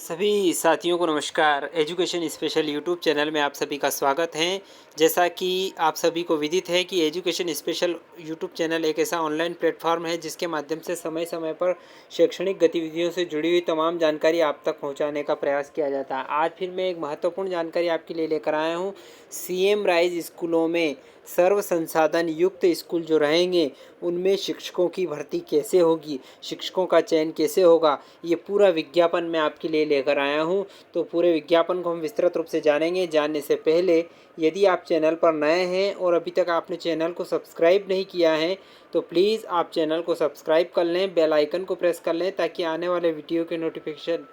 सभी साथियों को नमस्कार। एजुकेशन स्पेशल यूट्यूब चैनल में आप सभी का स्वागत है। जैसा कि आप सभी को विदित है कि एजुकेशन स्पेशल यूट्यूब चैनल एक ऐसा ऑनलाइन प्लेटफॉर्म है जिसके माध्यम से समय समय पर शैक्षणिक गतिविधियों से जुड़ी हुई तमाम जानकारी आप तक पहुंचाने का प्रयास किया जाता है। आज फिर मैं एक महत्वपूर्ण जानकारी आपके लिए लेकर आया हूं। सीएम राइज स्कूलों में सर्व संसाधन युक्त स्कूल जो रहेंगे उनमें शिक्षकों की भर्ती कैसे होगी, शिक्षकों का चयन कैसे होगा, ये पूरा विज्ञापन मैं आपके लिए लेकर आया हूँ। तो पूरे विज्ञापन को हम विस्तृत रूप से जानेंगे। जानने से पहले यदि आप चैनल पर नए हैं और अभी तक आपने चैनल को सब्सक्राइब नहीं किया है तो प्लीज़ आप चैनल को सब्सक्राइब कर लें, बेल आइकन को प्रेस कर लें ताकि आने वाले वीडियो के नोटिफिकेशन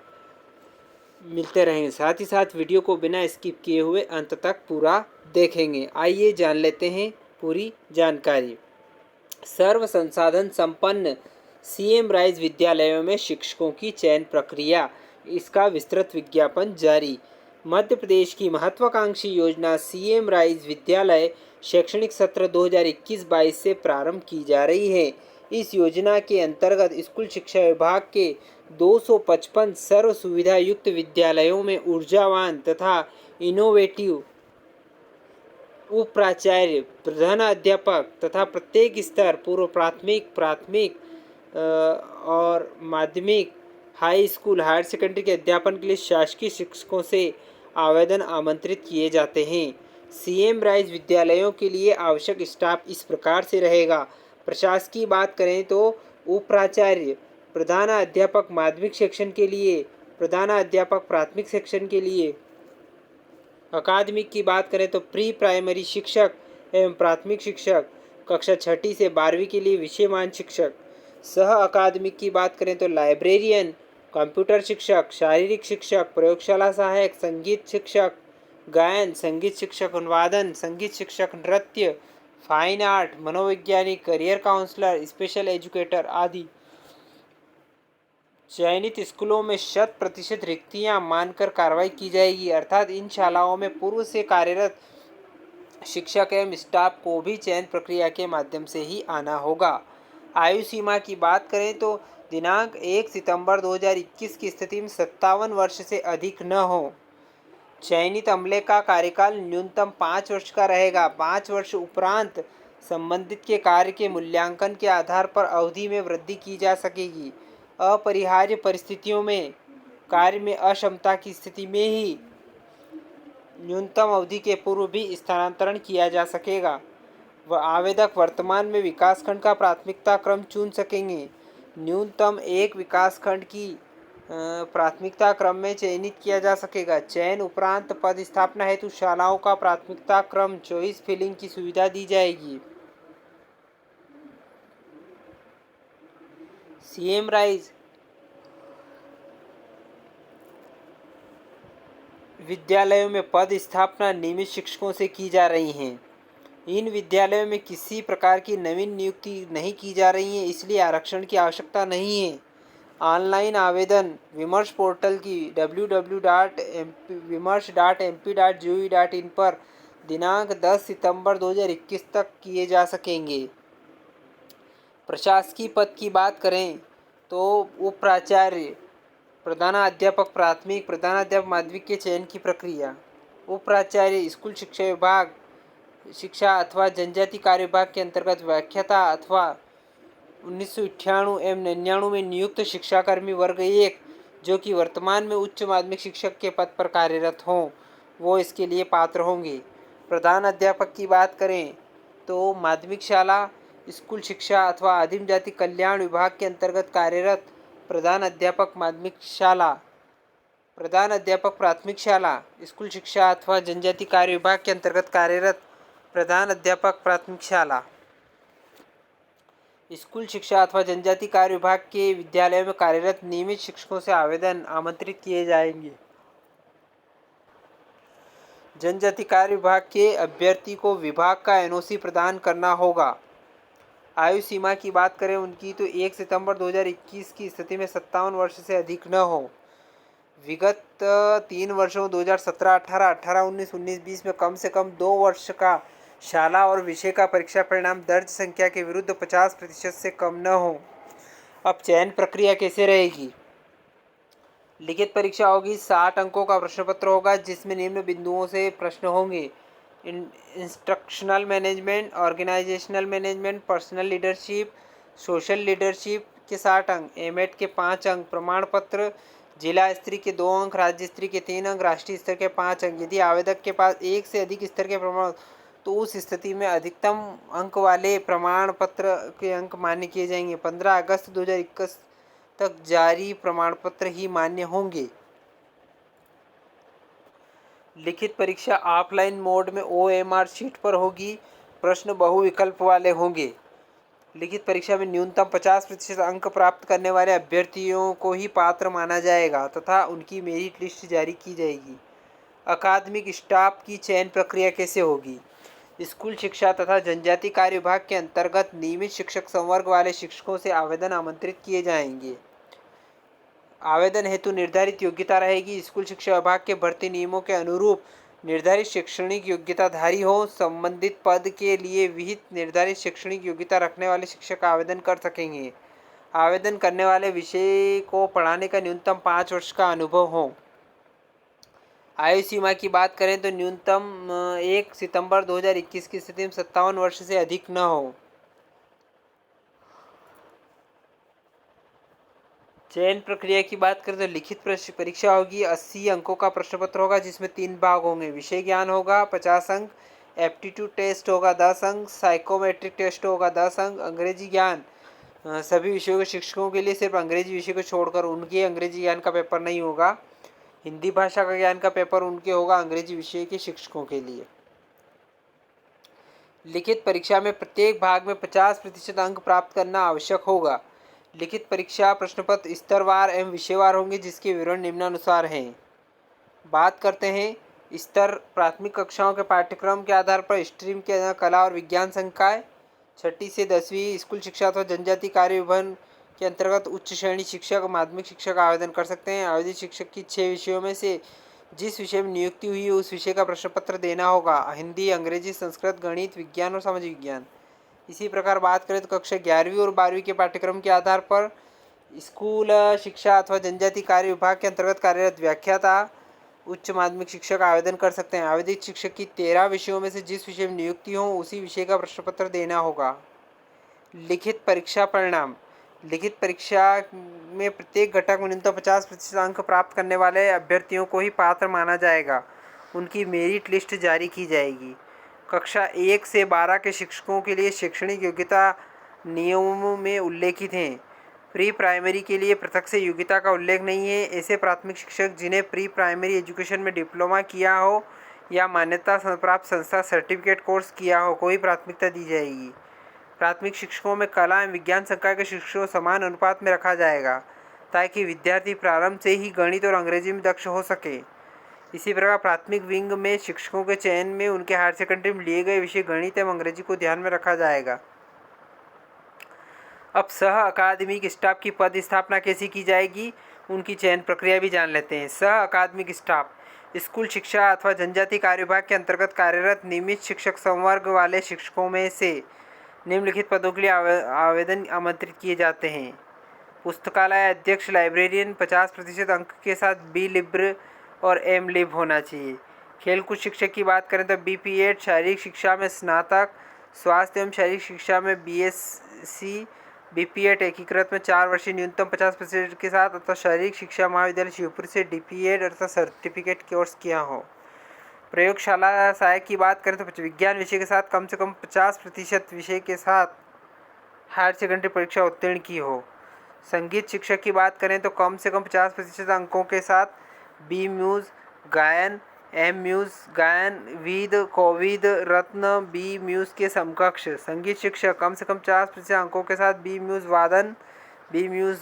मिलते रहेंगे। साथ ही साथ वीडियो को बिना स्किप किए हुए अंत तक पूरा देखेंगे। आइए जान लेते हैं पूरी जानकारी। सर्व संसाधन संपन्न सीएम राइज विद्यालयों में शिक्षकों की चयन प्रक्रिया, इसका विस्तृत विज्ञापन जारी। मध्य प्रदेश की महत्वाकांक्षी योजना सीएम राइज विद्यालय शैक्षणिक सत्र 2021-22 से प्रारंभ की जा रही है। इस योजना के अंतर्गत स्कूल शिक्षा विभाग के 255 सर्व सुविधा युक्त विद्यालयों में ऊर्जावान तथा इनोवेटिव उप प्राचार्य, प्रधानाध्यापक तथा प्रत्येक स्तर पूर्व प्राथमिक, प्राथमिक और माध्यमिक, हाई स्कूल, हायर सेकेंडरी के अध्यापन के लिए शासकीय शिक्षकों से आवेदन आमंत्रित किए जाते हैं। सीएम राइज विद्यालयों के लिए आवश्यक स्टाफ इस प्रकार से रहेगा। प्रशासकीय की बात करें तो उप प्राचार्य, प्रधानाध्यापक माध्यमिक सेक्शन के लिए, प्रधानाध्यापक प्राथमिक सेक्शन के लिए। अकादमिक की बात करें तो प्री प्राइमरी शिक्षक एवं प्राथमिक शिक्षक, कक्षा 6ठी से 12वीं के लिए विषयमान शिक्षक। सह अकादमिक की बात करें तो लाइब्रेरियन, कंप्यूटर शिक्षक, शारीरिक शिक्षक, प्रयोगशाला सहायक, संगीत शिक्षक, गायन, संगीत शिक्षक, अनुवादन, संगीत शिक्षक, नृत्य, फाइन आर्ट, मनोवैज्ञानिक, करियर काउंसलर, स्पेशल एजुकेटर आदि। चयनित स्कूलों में 100% रिक्तियां मानकर कार्रवाई की जाएगी, अर्थात इन शालाओं में पूर्व से कार्यरत शिक्षक एवं स्टाफ को भी चयन प्रक्रिया के माध्यम से ही आना होगा। आयु सीमा की बात करें तो दिनांक 1 सितंबर 2021 की स्थिति में 57 वर्ष से अधिक न हो। चयनित अमले का कार्यकाल न्यूनतम 5 वर्ष का रहेगा। 5 वर्ष उपरांत संबंधित के कार्य के मूल्यांकन के आधार पर अवधि में वृद्धि की जा सकेगी। अपरिहार्य परिस्थितियों में कार्य में अक्षमता की स्थिति में ही न्यूनतम अवधि के पूर्व भी स्थानांतरण किया जा सकेगा। वह आवेदक वर्तमान में विकासखंड का प्राथमिकता क्रम चुन सकेंगे। न्यूनतम एक विकासखंड की प्राथमिकता क्रम में चयनित किया जा सकेगा। चयन उपरांत पद स्थापना हेतु शालाओं का प्राथमिकता क्रम चॉइस फिलिंग की सुविधा दी जाएगी। सीएम राइज विद्यालयों में पद स्थापना नियमित शिक्षकों से की जा रही हैं। इन विद्यालयों में किसी प्रकार की नवीन नियुक्ति नहीं की जा रही है, इसलिए आरक्षण की आवश्यकता नहीं है। ऑनलाइन आवेदन विमर्श पोर्टल की www.vimarsh.mp.gov.in पर दिनांक 10 सितंबर 2021 तक किए जा सकेंगे। प्रशासकीय पद की बात करें तो उप प्राचार्य, प्रधानाध्यापक प्राथमिक, प्रधानाध्यापक माध्यमिक के चयन की प्रक्रिया। उप प्राचार्य स्कूल शिक्षा विभाग, शिक्षा अथवा जनजाति कार्य विभाग के अंतर्गत व्याख्याता अथवा 1998 एवं 99 में नियुक्त शिक्षाकर्मी वर्ग 1 जो कि वर्तमान में उच्च माध्यमिक शिक्षक के पद पर कार्यरत हों, वो इसके लिए पात्र होंगे। प्रधान अध्यापक की बात करें तो माध्यमिक शाला, स्कूल शिक्षा अथवा आदिम जाति कल्याण विभाग के अंतर्गत कार्यरत प्रधान अध्यापक माध्यमिक शाला, प्रधान अध्यापक प्राथमिक शाला, स्कूल शिक्षा अथवा जनजाति कार्य विभाग के अंतर्गत कार्यरत प्रधान अध्यापक प्राथमिक शाला, स्कूल शिक्षा अथवा जनजाति कार्य विभाग के विद्यालयों में कार्यरत नियमित शिक्षकों से आवेदन आमंत्रित किए जाएंगे। जनजाति कार्य विभाग के अभ्यर्थी को विभाग का एनओसी प्रदान करना होगा। आयु सीमा की बात करें उनकी तो 1 सितंबर 2021 की स्थिति में 57 वर्ष से अधिक न हो। विगत 3 वर्षों 2017, 18, 19, 19, 20 में कम से कम 2 वर्ष का शाला और विषय का परीक्षा परिणाम दर्ज संख्या के विरुद्ध 50% से कम न हो। अब चयन प्रक्रिया कैसे रहेगी? लिखित परीक्षा होगी, 60 अंकों का प्रश्न पत्र होगा जिसमें निम्न बिंदुओं से प्रश्न होंगे। Instructional management, organisational management, personal leadership, social leadership के 60 अंक, एमएड के 5 अंक, प्रमाण पत्र जिला स्तरीय के 2 अंक, राज्य स्तरीय के 3 अंक, राष्ट्रीय स्तर के 5 अंक। यदि आवेदक के पास एक से अधिक स्तर के प्रमाण तो उस स्थिति में अधिकतम अंक वाले प्रमाण पत्र के अंक मान्य किए जाएंगे। 15 अगस्त 2021 तक जारी प्रमाण पत्र ही मान्य होंगे। लिखित परीक्षा ऑफलाइन मोड में ओएमआर शीट पर होगी। प्रश्न बहुविकल्प वाले होंगे। लिखित परीक्षा में न्यूनतम 50% अंक प्राप्त करने वाले अभ्यर्थियों को ही पात्र माना जाएगा तथा उनकी मेरिट लिस्ट जारी की जाएगी। अकादमिक स्टाफ की चयन प्रक्रिया कैसे होगी? स्कूल शिक्षा तथा जनजाति कार्य विभाग के अंतर्गत नियमित शिक्षक संवर्ग वाले शिक्षकों से आवेदन आमंत्रित किए जाएंगे। आवेदन हेतु निर्धारित योग्यता रहेगी। स्कूल शिक्षा विभाग के भर्ती नियमों के अनुरूप निर्धारित शैक्षणिक योग्यताधारी हो। संबंधित पद के लिए विहित निर्धारित शैक्षणिक योग्यता रखने वाले शिक्षक आवेदन कर सकेंगे। आवेदन करने वाले विषय को पढ़ाने का न्यूनतम 5 वर्ष का अनुभव हो। आयु सीमा की बात करें तो न्यूनतम 1 सितंबर 2021 की स्थिति में 57 वर्ष से अधिक न हो। चयन प्रक्रिया की बात करें तो लिखित परीक्षा होगी। 80 अंकों का प्रश्न पत्र होगा जिसमें 3 भाग होंगे। विषय ज्ञान होगा 50 अंक, एप्टीट्यूड टेस्ट होगा 10 अंक, साइकोमेट्रिक टेस्ट होगा 10 अंक। अंग्रेजी ज्ञान सभी विषयों के शिक्षकों के लिए, सिर्फ अंग्रेजी विषय को छोड़कर उनके अंग्रेजी ज्ञान का पेपर नहीं होगा। हिंदी भाषा का ज्ञान का पेपर उनके होगा, अंग्रेजी विषय के शिक्षकों के लिए। लिखित परीक्षा में प्रत्येक भाग में 50% अंक प्राप्त करना आवश्यक होगा। लिखित परीक्षा प्रश्न पत्र स्तरवार एवं विषयवार होंगे जिसके विवरण निम्नानुसार हैं। बात करते हैं स्तर। प्राथमिक कक्षाओं के पाठ्यक्रम के आधार पर स्ट्रीम के कला और विज्ञान संकाय 6ठी से 10वीं स्कूल शिक्षा अथवा जनजाति कार्य विभाग के अंतर्गत उच्च श्रेणी शिक्षक, माध्यमिक शिक्षक आवेदन कर सकते हैं। आवेदित शिक्षक की 6 विषयों में से जिस विषय में नियुक्ति हुई उस विषय का प्रश्न पत्र देना होगा। हिंदी, अंग्रेजी, संस्कृत, गणित, विज्ञान और सामाजिक विज्ञान। इसी प्रकार बात करें तो कक्षा 11वीं और 12वीं के पाठ्यक्रम के आधार पर स्कूल शिक्षा अथवा जनजाति कार्य विभाग के अंतर्गत कार्यरत व्याख्याता, उच्च माध्यमिक शिक्षक आवेदन कर सकते हैं। आवेदित शिक्षक की 13 विषयों में से जिस विषय में नियुक्ति हो उसी विषय का प्रश्न पत्र देना होगा। लिखित परीक्षा परिणाम। लिखित परीक्षा में प्रत्येक घटक में न्यूनतम 50% अंक प्राप्त करने वाले अभ्यर्थियों को ही पात्र माना जाएगा। उनकी मेरिट लिस्ट जारी की जाएगी। कक्षा 1 से 12 के शिक्षकों के लिए शैक्षणिक योग्यता नियमों में उल्लेखित हैं। प्री प्राइमरी के लिए पृथक से योग्यता का उल्लेख नहीं है। ऐसे प्राथमिक शिक्षक जिन्हें प्री प्राइमरी एजुकेशन में डिप्लोमा किया हो या मान्यता प्राप्त संस्था सर्टिफिकेट कोर्स किया हो को ही प्राथमिकता दी जाएगी। प्राथमिक शिक्षकों में कला एवं विज्ञान संकाय के शिक्षकों को समान अनुपात में रखा जाएगा ताकि विद्यार्थी प्रारंभ से ही गणित और अंग्रेजी में दक्ष हो सके। इसी प्रकार प्राथमिक विंग में शिक्षकों के चयन में उनके हायर सेकेंडरी में लिए गए विषय गणित एवं अंग्रेजी को ध्यान में रखा जाएगा। अब सह अकादमिक स्टाफ की पद स्थापना कैसी की जाएगी, उनकी चयन प्रक्रिया भी जान लेते हैं। सह अकादमिक स्टाफ स्कूल शिक्षा अथवा जनजाति कार्य विभाग के अंतर्गत कार्यरत नियमित शिक्षक संवर्ग वाले शिक्षकों में से निम्नलिखित पदों के लिए आवेदन आमंत्रित किए जाते हैं। पुस्तकालय अध्यक्ष, लाइब्रेरियन 50% अंक के साथ बी लिब्र और एम लिब होना चाहिए। खेलकूद शिक्षक की बात करें तो BPEd, शारीरिक शिक्षा में स्नातक, स्वास्थ्य एवं शारीरिक शिक्षा में BSc, BPEd एकीकृत में 4 वर्षीय न्यूनतम 50% के साथ अथवा शारीरिक शिक्षा महाविद्यालय शिवपुरी से DPEd अर्थात सर्टिफिकेट कोर्स किया हो। प्रयोगशाला सहायक की बात करें तो विज्ञान विषय के साथ कम से कम 50% विषय के साथ हायर सेकेंडरी परीक्षा उत्तीर्ण की हो। संगीत शिक्षक की बात करें तो कम से कम 50% अंकों के साथ बी म्यूज़ गायन, एम म्यूज़ गायन, विद कोविद रत्न बी म्यूज़ के समकक्ष। संगीत शिक्षक कम से कम 50% अंकों के साथ बी म्यूज़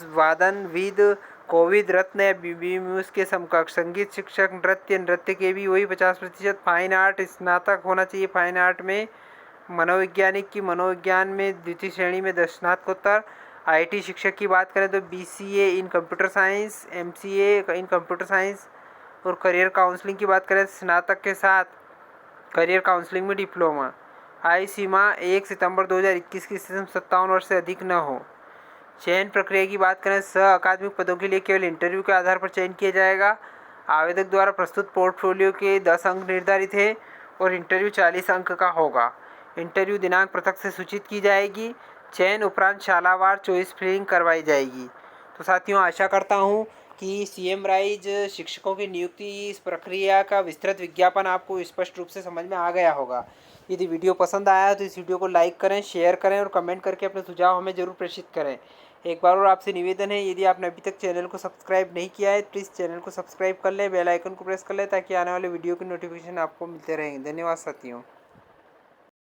वादन विद कोविद रत्न या बी म्यूज़ के समकक्ष। संगीत शिक्षक नृत्य के भी वही 50%। फाइन आर्ट स्नातक होना चाहिए फाइन आर्ट में। मनोवैज्ञानिक की मनोविज्ञान में द्वितीय श्रेणी में स्नातकोत्तर। IT शिक्षक की बात करें तो BCA इन कंप्यूटर साइंस, MCA इन कंप्यूटर साइंस। और करियर काउंसलिंग की बात करें तो स्नातक के साथ करियर काउंसलिंग में डिप्लोमा। आयु सीमा 1 सितंबर 2021 की स्थिति में 57 वर्ष से अधिक न हो। चयन प्रक्रिया की बात करें, सह अकादमिक पदों के लिए केवल इंटरव्यू के आधार पर चयन किया जाएगा। आवेदक द्वारा प्रस्तुत पोर्टफोलियो के 10 अंक निर्धारित है और इंटरव्यू 40 अंक का होगा। इंटरव्यू दिनांक पृथक से सूचित की जाएगी। चयन उपरांत शालावार चॉइस फिलिंग करवाई जाएगी। तो साथियों, आशा करता हूँ कि सीएम राइज शिक्षकों की नियुक्ति इस प्रक्रिया का विस्तृत विज्ञापन आपको स्पष्ट रूप से समझ में आ गया होगा। यदि वीडियो पसंद आया तो इस वीडियो को लाइक करें, शेयर करें और कमेंट करके अपने सुझाव हमें ज़रूर प्रेषित करें। एक बार और आपसे निवेदन है, यदि आपने अभी तक चैनल को सब्सक्राइब नहीं किया है प्लीज़ चैनल को सब्सक्राइब कर लें, बेल आइकन को प्रेस कर लें ताकि आने वाले वीडियो की नोटिफिकेशन आपको मिलते रहेंगे। धन्यवाद साथियों।